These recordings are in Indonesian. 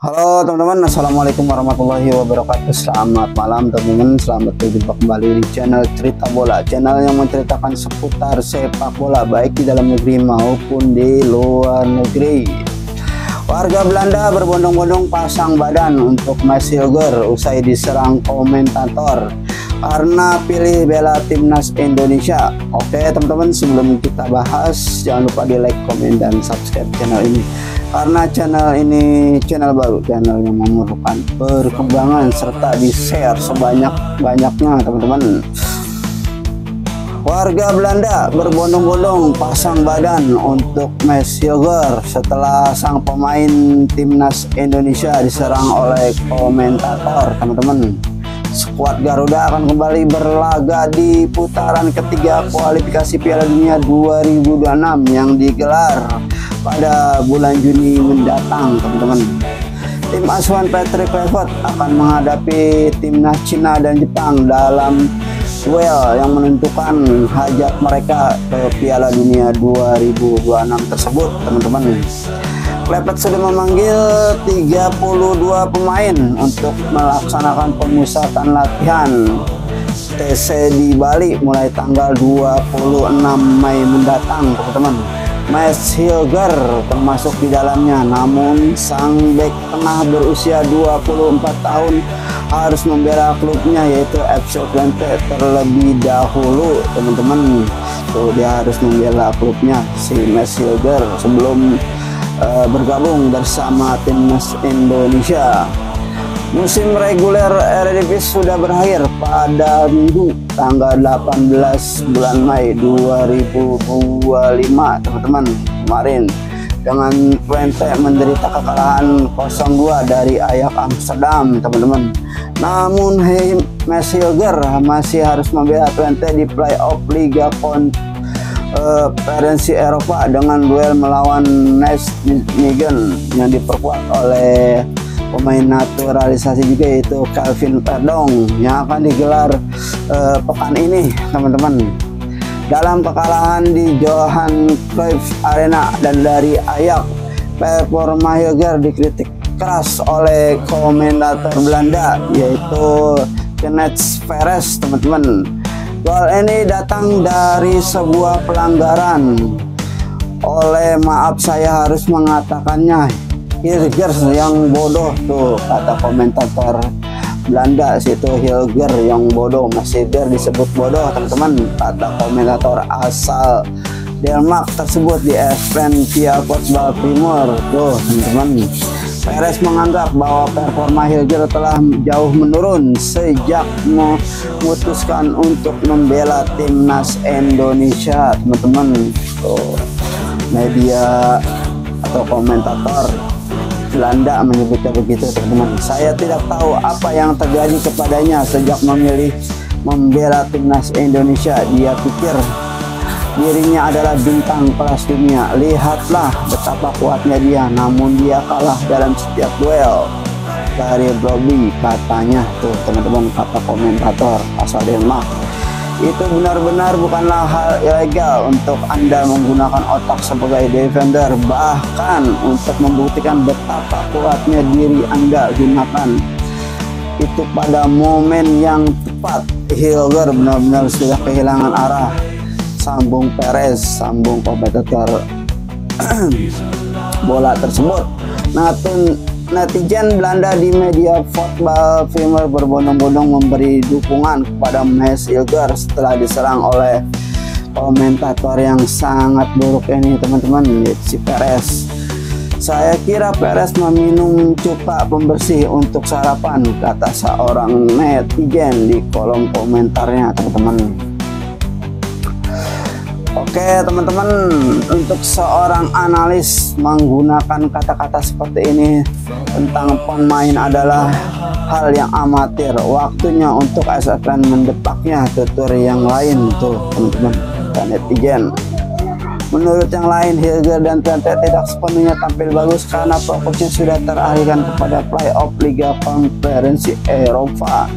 Halo teman-teman, assalamualaikum warahmatullahi wabarakatuh. Selamat malam teman-teman, selamat berjumpa kembali di channel Cerita Bola, channel yang menceritakan seputar sepak bola baik di dalam negeri maupun di luar negeri. Warga Belanda berbondong-bondong pasang badan untuk Max Hilger usai diserang komentator karena pilih bela timnas Indonesia. Oke teman-teman, sebelum kita bahas jangan lupa di like, komen, dan subscribe channel ini, karena channel ini channel baru, channel yang memerlukan perkembangan, serta di share sebanyak-banyaknya teman-teman. Warga Belanda berbondong-bondong pasang badan untuk Max Hilger setelah sang pemain timnas Indonesia diserang oleh komentator teman-teman. Skuad Garuda akan kembali berlaga di putaran ketiga kualifikasi Piala Dunia 2026 yang digelar pada bulan Juni mendatang teman-teman. Tim asuhan Patrick Kluivert akan menghadapi timnas Cina dan Jepang dalam duel yang menentukan hajat mereka ke Piala Dunia 2026 tersebut teman-teman. Kluivert sudah memanggil 32 pemain untuk melaksanakan pemusatan latihan TC di Bali mulai tanggal 26 Mei mendatang teman-teman. Max Hilger termasuk di dalamnya, namun sang bek tengah berusia 24 tahun harus membela klubnya yaitu FC Twente terlebih dahulu teman-teman. Tuh, dia harus membela klubnya si Max Hilger sebelum bergabung bersama timnas Indonesia. Musim reguler Eredivisie sudah berakhir pada Minggu tanggal 18 bulan Mei 2025 teman-teman kemarin, dengan Twente menderita kekalahan 0-2 dari Ajax Amsterdam teman-teman. Namun Max Hilger masih harus membela Twente di playoff Liga Konferensi Eropa dengan duel melawan Nijmegen yang diperkuat oleh pemain naturalisasi juga yaitu Calvin Verdong yang akan digelar pekan ini teman-teman. Dalam kekalahan di Johan Cruyff Arena dan dari Ajax, performa Hilger dikritik keras oleh komentator Belanda yaitu Kenneth Perez teman-teman. Gol ini datang dari sebuah pelanggaran. Maaf saya harus mengatakannya, Hilger yang bodoh tuh, kata komentator Belanda situ. Hilger yang bodoh, Max Hilger disebut bodoh teman-teman, kata komentator asal Denmark tersebut di ESPN via Football Premier tuh teman-teman. Perez menganggap bahwa performa Hilger telah jauh menurun sejak memutuskan untuk membela timnas Indonesia teman-teman. Tuh, media atau komentator Belanda menyebutnya begitu teman-teman. Saya tidak tahu apa yang terjadi kepadanya sejak memilih membela timnas Indonesia. Dia pikir dirinya adalah bintang kelas dunia. Lihatlah betapa kuatnya dia, namun dia kalah dalam setiap duel dari Bobby, katanya tuh teman-teman, kata komentator asal Denmark. Itu benar-benar bukanlah hal ilegal untuk Anda menggunakan otak sebagai defender, bahkan untuk membuktikan betapa kuatnya diri Anda, gunakan itu pada momen yang tepat. Hilger benar-benar sudah kehilangan arah, sambung Perez, sambung komentator bola tersebut. Netizen Belanda di media Football Premier berbondong-bondong memberi dukungan kepada Max Hilger setelah diserang oleh komentator yang sangat buruk ini teman-teman, si Perez. Saya kira Perez meminum cuka pembersih untuk sarapan, kata seorang netizen di kolom komentarnya teman-teman. Oke teman-teman, untuk seorang analis menggunakan kata-kata seperti ini tentang pemain adalah hal yang amatir. Waktunya untuk ASFN mendepaknya tutur yang lain tuh teman-teman, netizen. Menurut yang lain, Hilger dan Twente tidak sepenuhnya tampil bagus karena fokusnya sudah teralihkan kepada playoff Liga Konferensi Eropa.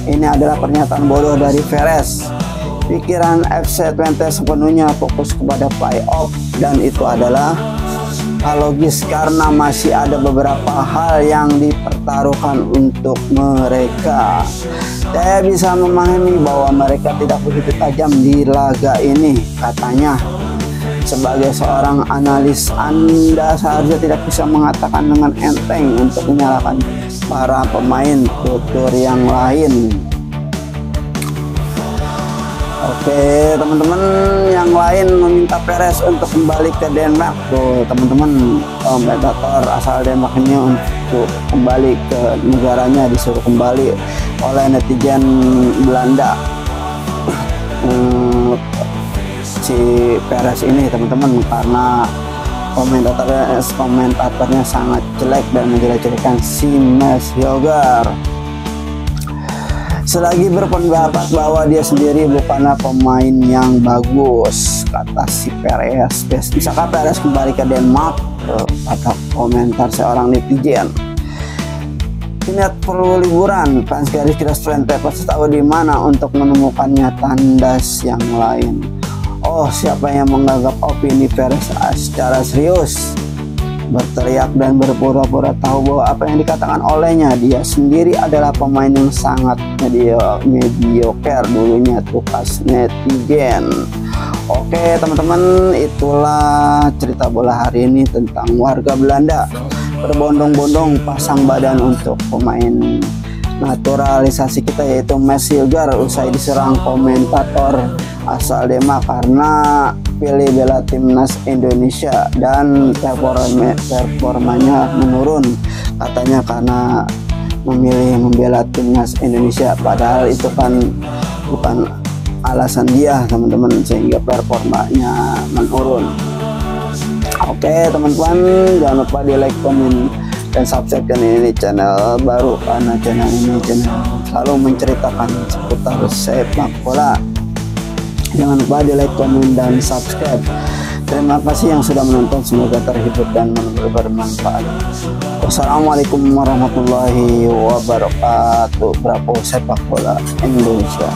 Ini adalah pernyataan bodoh dari Perez. Pikiran FC Twente sepenuhnya fokus kepada playoff, dan itu adalah logis karena masih ada beberapa hal yang dipertaruhkan untuk mereka. Saya bisa memahami bahwa mereka tidak begitu tajam di laga ini, katanya. Sebagai seorang analis, Anda seharusnya tidak bisa mengatakan dengan enteng untuk menyalahkan para pemain tutur yang lain. Oke, teman-teman yang lain meminta Perez untuk kembali ke Denmark. Tuh, teman-teman, komentator asal Denmark ini untuk kembali ke negaranya disuruh kembali oleh netizen Belanda. Si Perez ini, teman-teman, karena komentatornya sangat jelek dan menjelek-jelekan si Max Hilger. Selagi berpendapat bahwa dia sendiri bukanlah pemain yang bagus, kata si Perez. Bisakah Perez kembali ke Denmark? Kata komentar seorang netizen. Ini perlu liburan. Fans garis keras Trent pasti tahu di mana untuk menemukannya tandas yang lain. Oh, siapa yang menganggap opini Perez secara serius? Berteriak dan berpura-pura tahu bahwa apa yang dikatakan olehnya dia sendiri adalah pemain yang sangat mediocre dulunya, tukas netizen. Oke, teman-teman, itulah cerita bola hari ini tentang warga Belanda berbondong-bondong pasang badan untuk pemain naturalisasi kita, yaitu Max Hilger, usai diserang komentator asal Denmark karena pilih bela timnas Indonesia dan performanya menurun, katanya karena memilih membela timnas Indonesia, padahal itu kan bukan alasan dia, teman-teman, sehingga performanya menurun. Oke, teman-teman, jangan lupa di like, komen, dan subscribe channel ini, channel baru karena channel ini selalu menceritakan seputar sepak bola. Jangan lupa di like, komen, dan subscribe. Terima kasih yang sudah menonton, semoga terhibur dan bermanfaat. Wassalamualaikum warahmatullahi wabarakatuh. Bravo sepak bola Indonesia.